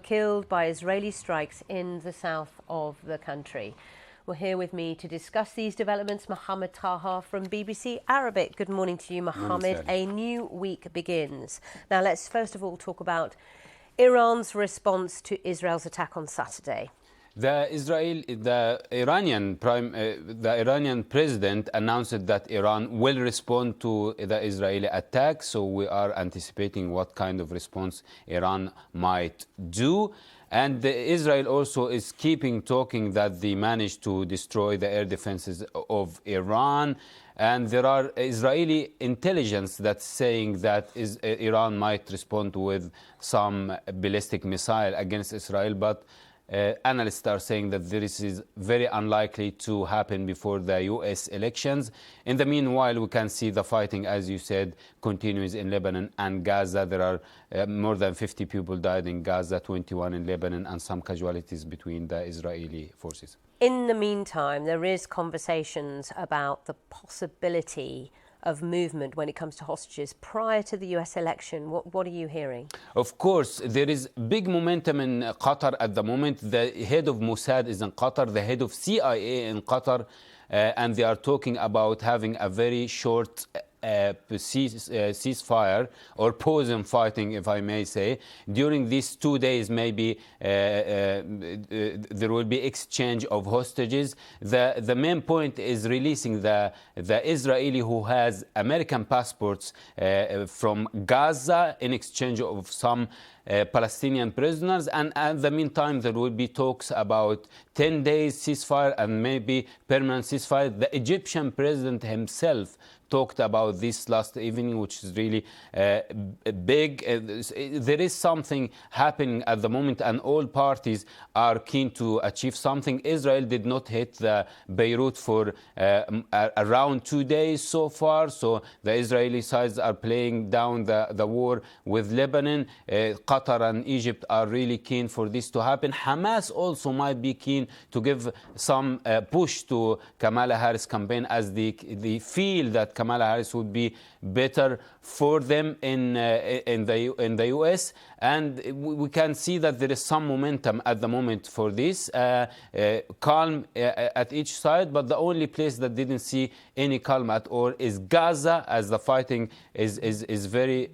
killed by Israeli strikes in the south of the country. Well, here with me to discuss these developments, Mohamed Taha from BBC Arabic. Good morning to you, Mohamed. A new week begins. Now, let's first of all talk about Iran's response to Israel's attack on Saturday. The Iranian president announced that Iran will respond to the Israeli attack. So we are anticipating what kind of response Iran might do. And Israel also is talking that they managed to destroy the air defenses of Iran. And there are Israeli intelligence that's saying that Iran might respond with some ballistic missile against Israel. But analysts are saying that this is very unlikely to happen before the U.S. elections. In the meanwhile, we can see the fighting, as you said, continues in Lebanon and Gaza. There are more than 50 people died in Gaza, 21 in Lebanon, and some casualties between the Israeli forces. In the meantime, there is conversations about the possibility of movement when it comes to hostages prior to the US election. What are you hearing? Of course, there is big momentum in Qatar at the moment. The head of Mossad is in Qatar, the head of CIA in Qatar, and they are talking about having a very short ceasefire or pause in fighting, if I may say. During these 2 days, maybe there will be exchange of hostages. The main point is releasing the Israeli who has American passports from Gaza in exchange of some Palestinian prisoners, and at the meantime there will be talks about 10 days ceasefire and maybe permanent ceasefire. The Egyptian president himself talked about this last evening, which is really big. There is something happening at the moment, and all parties are keen to achieve something. Israel did not hit the Beirut for around 2 days so far, so the Israeli sides are playing down the war with Lebanon. Qatar and Egypt are really keen for this to happen. Hamas also might be keen to give some push to Kamala Harris campaign, as they feel that Kamala Harris would be better for them in the US, and we can see that there is some momentum at the moment for this, calm at each side. But the only place that didn't see any calm at all is Gaza, as the fighting is very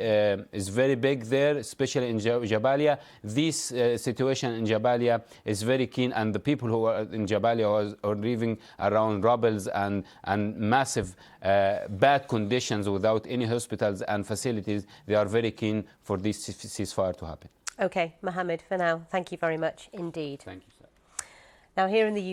big there, especially in Jabalia. This situation in Jabalia is very keen, and the people who are in Jabalia are living around rubbles and massive bad conditions without any hospitals and facilities. They are very keen for this ceasefire to happen. Okay, Mohamed, for now, thank you very much indeed. Thank you, sir. Now, here in the